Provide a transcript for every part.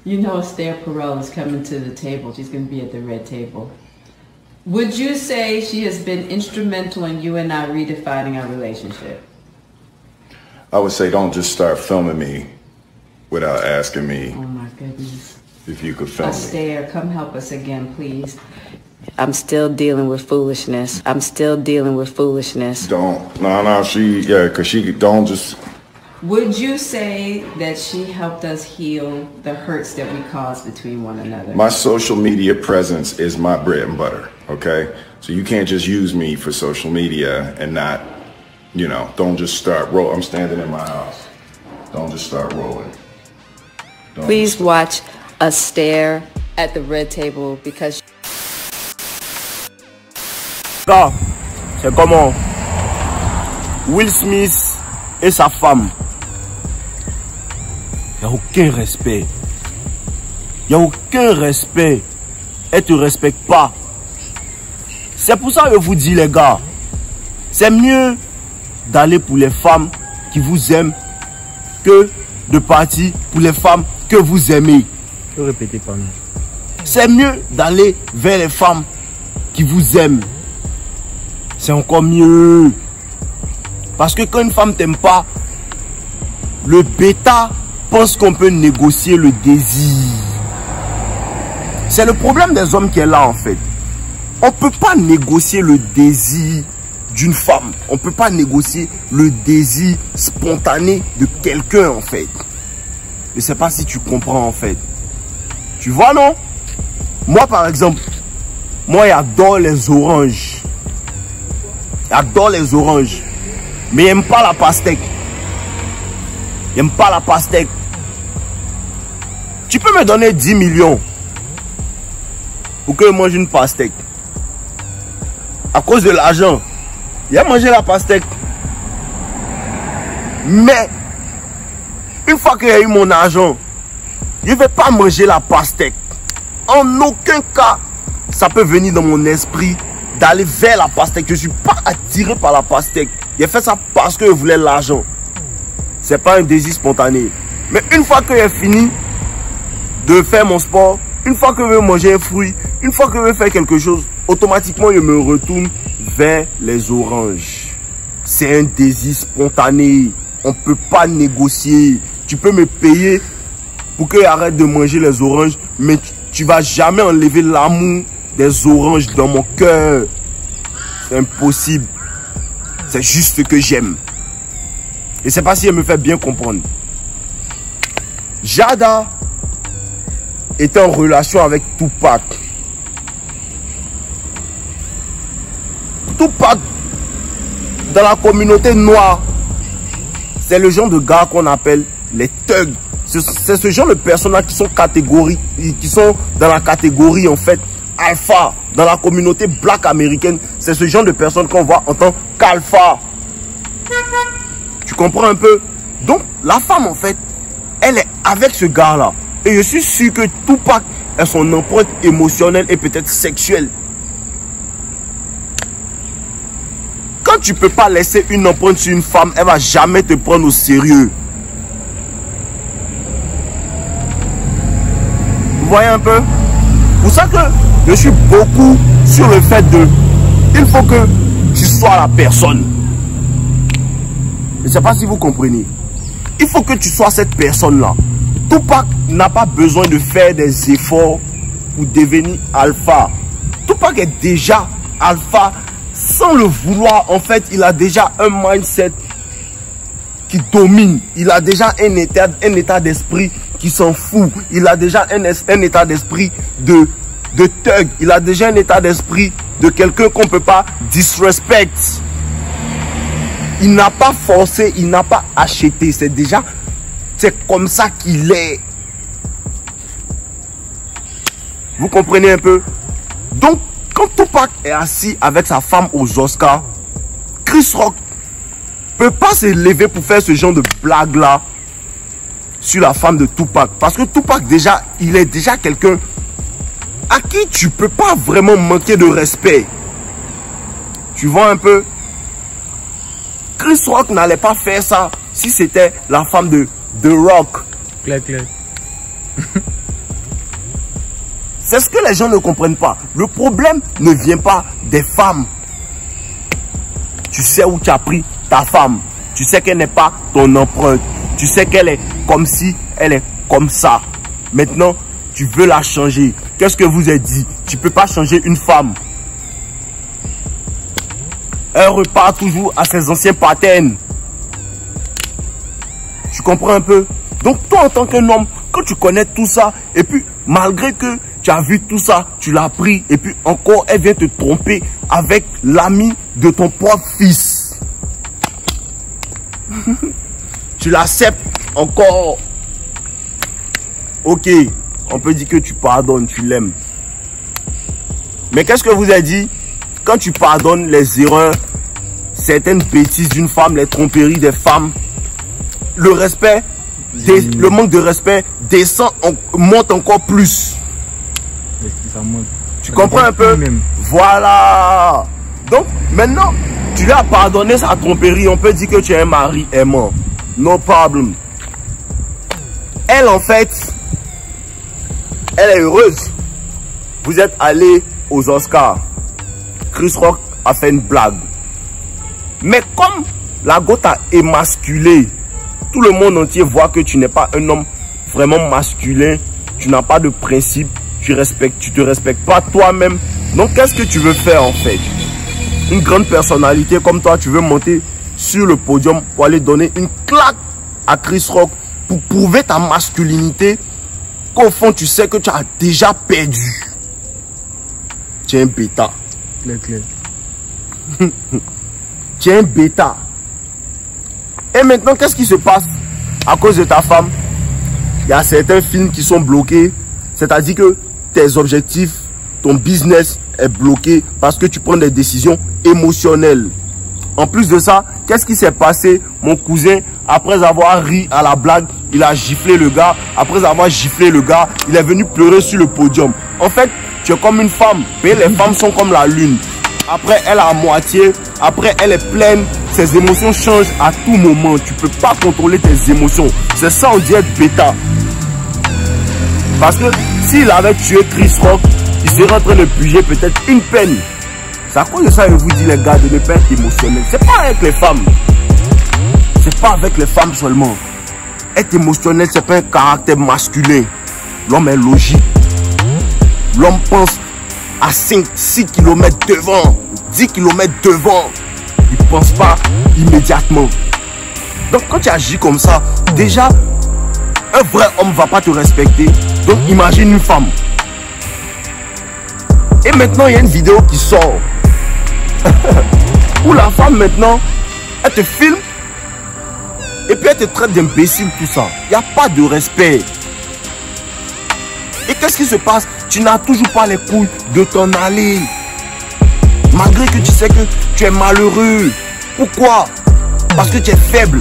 You know Esther Perel is coming to the table. She's going to be at the red table. Would you say she has been instrumental in you and I redefining our relationship? I would say don't just start filming me without asking me. Oh my goodness. If you could film me. Esther, come help us again, please. I'm still dealing with foolishness. I'm still dealing with foolishness. Don't. No, because she don't just. Would you say that she helped us heal the hurts that we caused between one another? My social media presence is my bread and butter, okay? So you can't just use me for social media and not, you know, don't just start rolling. I'm standing in my house. Don't just start rolling. Please watch Esther at the red table because... C'est comment Will Smith et sa femme. Il n'y a aucun respect. Il n'y a aucun respect. Elle ne te respecte pas. C'est pour ça que je vous dis, les gars, c'est mieux d'aller pour les femmes qui vous aiment que de partir pour les femmes que vous aimez. Ne répétez pas. C'est mieux d'aller vers les femmes qui vous aiment. C'est encore mieux. Parce que quand une femme t'aime pas, le bêta pense qu'on peut négocier le désir. C'est le problème des hommes qui est là en fait. On ne peut pas négocier le désir d'une femme. On ne peut pas négocier le désir spontané de quelqu'un en fait. Je ne sais pas si tu comprends en fait. Tu vois non? Moi par exemple, moi j'adore les oranges. J'adore les oranges. Mais j'aime pas la pastèque. J'aime pas la pastèque. Tu peux me donner 10 millions pour que je mange une pastèque. À cause de l'argent. J'ai mangé la pastèque. Mais, une fois que j'ai eu mon argent, je ne vais pas manger la pastèque. En aucun cas, ça peut venir dans mon esprit d'aller vers la pastèque. Je ne suis pas attiré par la pastèque. J'ai fait ça parce que je voulais l'argent. Ce n'est pas un désir spontané. Mais une fois que j'ai fini de faire mon sport, une fois que je veux manger un fruit, une fois que je veux faire quelque chose, automatiquement je me retourne vers les oranges. C'est un désir spontané. On ne peut pas négocier. Tu peux me payer pour que j'arrête de manger les oranges, mais tu ne vas jamais enlever l'amour des oranges dans mon cœur. C'est impossible. C'est juste ce que j'aime. Et c'est pas si elle me fait bien comprendre. Jada était en relation avec Tupac. Tupac, dans la communauté noire, c'est le genre de gars qu'on appelle les thugs. C'est ce genre de personnes qui sont dans la catégorie en fait alpha. Dans la communauté black américaine, c'est ce genre de personnes qu'on voit en tant qu'alpha. Tu comprends un peu? Donc la femme en fait, elle est avec ce gars là. Et je suis sûr que Tupac a son empreinte émotionnelle et peut-être sexuelle. Quand tu ne peux pas laisser une empreinte sur une femme, elle ne va jamais te prendre au sérieux. Vous voyez un peu? Pour ça que je suis beaucoup sur le fait de... Il faut que tu sois la personne. Je ne sais pas si vous comprenez. Il faut que tu sois cette personne-là. Tupac n'a pas besoin de faire des efforts pour devenir alpha. Tupac est déjà alpha sans le vouloir. En fait, il a déjà un mindset qui domine. Il a déjà un état d'esprit qui s'en fout. Il a déjà un état d'esprit de thug. Il a déjà un état d'esprit de quelqu'un qu'on ne peut pas disrespect. Il n'a pas forcé, il n'a pas acheté. C'est comme ça qu'il est. Vous comprenez un peu? Donc, quand Tupac est assis avec sa femme aux Oscars, Chris Rock ne peut pas se lever pour faire ce genre de blague là sur la femme de Tupac. Parce que Tupac déjà, il est déjà quelqu'un à qui tu ne peux pas vraiment manquer de respect. Tu vois un peu? Chris Rock n'allait pas faire ça si c'était la femme de The Rock. Claire. C'est ce que les gens ne comprennent pas. Le problème ne vient pas des femmes. Tu sais où tu as pris ta femme. Tu sais qu'elle n'est pas ton empreinte. Tu sais qu'elle est comme si, elle est comme ça. Maintenant, tu veux la changer. Qu'est-ce que vous avez dit? Tu ne peux pas changer une femme. Elle repart toujours à ses anciens patterns. Tu comprends un peu? Donc toi, en tant qu'un homme, quand tu connais tout ça, et puis malgré que tu as vu tout ça, tu l'as pris, et puis encore, elle vient te tromper avec l'ami de ton propre fils. Tu l'acceptes encore. Ok, on peut dire que tu pardonnes, tu l'aimes. Mais qu'est-ce que vous avez dit? Quand tu pardonnes les erreurs, certaines bêtises d'une femme, les tromperies des femmes, le respect, le manque de respect descend, monte encore plus. Tu comprends un peu? Voilà. Donc, maintenant, tu lui as pardonné sa tromperie. On peut dire que tu es un mari aimant. No problem. Elle, en fait, elle est heureuse. Vous êtes allés aux Oscars. Chris Rock a fait une blague. Mais comme la go t'a émasculé, tout le monde entier voit que tu n'es pas un homme vraiment masculin. Tu n'as pas de principe. Tu te respectes pas toi-même. Donc, qu'est-ce que tu veux faire en fait? Une grande personnalité comme toi, tu veux monter sur le podium pour aller donner une claque à Chris Rock pour prouver ta masculinité, qu'au fond, tu sais que tu as déjà perdu. Tu es un bêta. Clair. Tu es un bêta. Et maintenant, qu'est-ce qui se passe à cause de ta femme? Il y a certains films qui sont bloqués. C'est-à-dire que tes objectifs, ton business est bloqué parce que tu prends des décisions émotionnelles. En plus de ça, qu'est-ce qui s'est passé? Mon cousin, après avoir ri à la blague, il a giflé le gars. Après avoir giflé le gars, il est venu pleurer sur le podium. En fait, tu es comme une femme. Mais les femmes sont comme la lune. Après, elle est à moitié. Après, elle est pleine. Ses émotions changent à tout moment. Tu ne peux pas contrôler tes émotions. C'est ça, on dit être bêta. Parce que s'il avait tué Chris Rock, il serait en train de purger peut-être une peine. C'est à cause de ça que je vous dis, les gars, de ne pas être émotionnel. C'est pas avec les femmes. C'est pas avec les femmes seulement. Être émotionnel, c'est pas un caractère masculin. L'homme est logique. L'homme pense à 6 km devant, 10 km devant. Il ne pense pas immédiatement. Donc quand tu agis comme ça, déjà, un vrai homme ne va pas te respecter. Donc imagine une femme. Et maintenant, il y a une vidéo qui sort. Où la femme maintenant, elle te filme. Et puis elle te traite d'imbécile, tout ça. Il n'y a pas de respect. Et qu'est-ce qui se passe? Tu n'as toujours pas les couilles de t'en aller. Malgré que tu sais que tu es malheureux. Pourquoi? Parce que tu es faible.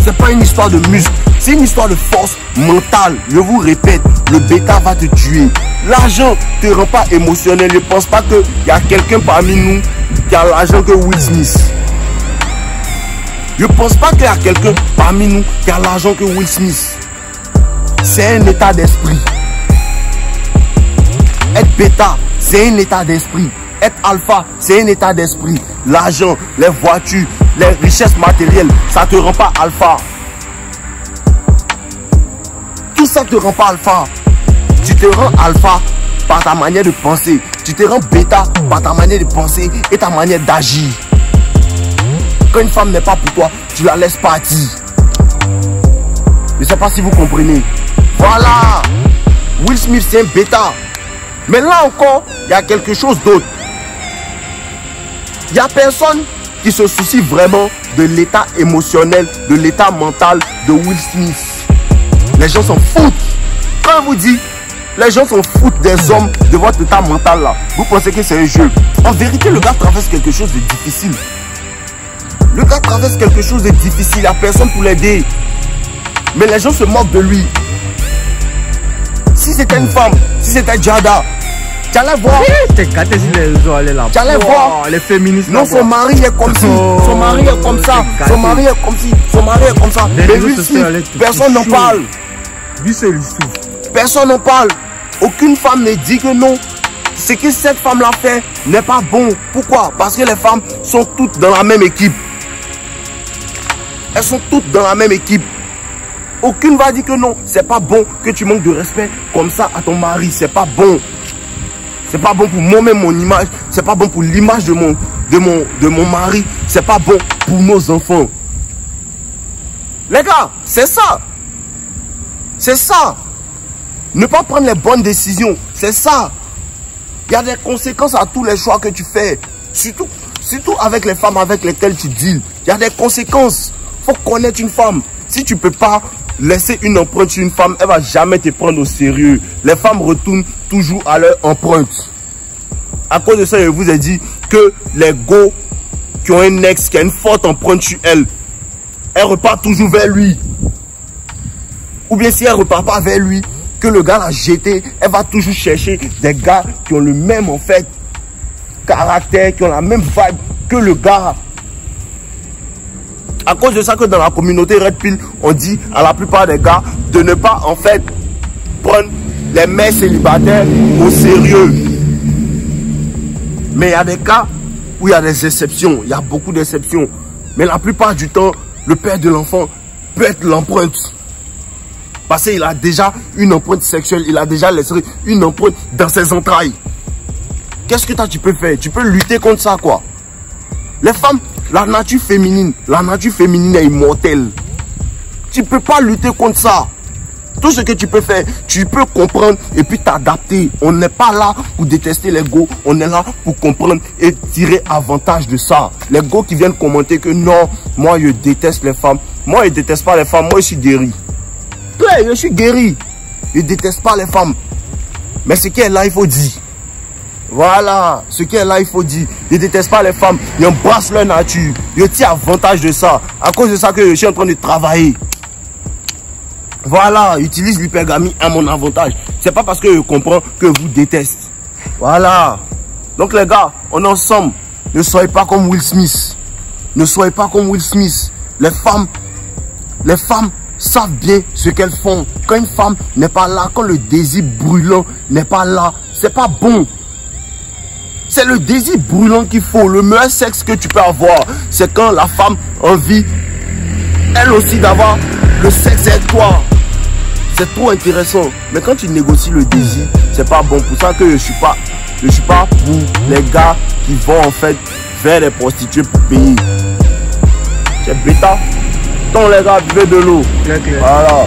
C'est pas une histoire de muscle. C'est une histoire de force mentale. Je vous répète, le bêta va te tuer. L'argent ne te rend pas émotionnel. Ne pense pas qu'il y a quelqu'un parmi nous qui a l'argent que Will Smith. Je ne pense pas qu'il y a quelqu'un parmi nous qui a l'argent que Will Smith. C'est un état d'esprit. Être bêta, c'est un état d'esprit. Être alpha, c'est un état d'esprit. L'argent, les voitures, les richesses matérielles, ça ne te rend pas alpha. Tout ça ne te rend pas alpha. Tu te rends alpha par ta manière de penser. Tu te rends bêta par ta manière de penser et ta manière d'agir. Quand une femme n'est pas pour toi, tu la laisses partir. Je ne sais pas si vous comprenez. Voilà. Will Smith, c'est un bêta. Mais là encore, il y a quelque chose d'autre. Il n'y a personne qui se soucie vraiment de l'état émotionnel, de l'état mental de Will Smith. Les gens s'en foutent. Quand je vous dis, les gens s'en foutent des hommes, de votre état mental là. Vous pensez que c'est un jeu. En vérité, le gars traverse quelque chose de difficile. Le gars traverse quelque chose de difficile. Il n'y a personne pour l'aider. Mais les gens se moquent de lui. Si c'était une femme, si c'était Jada, tu allais voir. Tu allais voir. Les féministes. Non, son mari est comme ci. Son mari est comme ça. Son mari est comme ci. Son mari est comme ça. Mais lui, personne n'en parle. Lui, c'est lui souffre. Personne n'en parle. Aucune femme ne dit que non. Ce que cette femme-là fait n'est pas bon. Pourquoi? Parce que les femmes sont toutes dans la même équipe. Elles sont toutes dans la même équipe. Aucune va dire que non, c'est pas bon que tu manques de respect comme ça à ton mari. C'est pas bon. C'est pas bon pour moi-même, mon image. C'est pas bon pour l'image de mon mari. C'est pas bon pour nos enfants. Les gars, c'est ça. C'est ça. Ne pas prendre les bonnes décisions. C'est ça. Il y a des conséquences à tous les choix que tu fais. Surtout avec les femmes avec lesquelles tu deals. Il y a des conséquences. Il faut connaître une femme. Si tu ne peux pas laisser une empreinte sur une femme, elle ne va jamais te prendre au sérieux. Les femmes retournent toujours à leur empreinte. À cause de ça, je vous ai dit que les go qui ont un ex, qui a une forte empreinte sur elle, elle repart toujours vers lui. Ou bien si elle ne repart pas vers lui, que le gars l'a jeté, elle va toujours chercher des gars qui ont le même en fait caractère, qui ont la même vibe que le gars. À cause de ça que dans la communauté Red Pill, on dit à la plupart des gars de ne pas en fait prendre les mères célibataires au sérieux. Mais il y a des cas où il y a des exceptions, il y a beaucoup d'exceptions. Mais la plupart du temps, le père de l'enfant peut être l'empreinte. Parce qu'il a déjà une empreinte sexuelle, il a déjà laissé une empreinte dans ses entrailles. Qu'est-ce que toi tu peux faire? Tu peux lutter contre ça quoi. Les femmes, la nature féminine est immortelle. Tu ne peux pas lutter contre ça. Tout ce que tu peux faire, tu peux comprendre et puis t'adapter. On n'est pas là pour détester les go, on est là pour comprendre et tirer avantage de ça. Les go qui viennent commenter que non, moi je déteste les femmes. Moi je déteste pas les femmes, moi je suis guéri. Je suis guéri. Je déteste pas les femmes. Mais ce qui est là, il faut dire. Voilà. Ce qui est là, il faut dire. Je déteste pas les femmes. Je embrasse leur nature. Je tire avantage de ça. À cause de ça que je suis en train de travailler. Voilà. J'utilise l'hypergamie à mon avantage. C'est pas parce que je comprends que je vous déteste. Voilà. Donc les gars, on est ensemble. Ne soyez pas comme Will Smith. Ne soyez pas comme Will Smith. Les femmes savent bien ce qu'elles font. Quand une femme n'est pas là, quand le désir brûlant n'est pas là, c'est pas bon. C'est le désir brûlant qu'il faut. Le meilleur sexe que tu peux avoir, c'est quand la femme a envie, elle aussi, d'avoir le sexe avec toi. C'est trop intéressant. Mais quand tu négocies le désir, c'est pas bon. Pour ça que je suis pas pour les gars qui vont en fait vers les prostituées pour payer. C'est bêta. Donc les gars, buvez de l'eau. Voilà.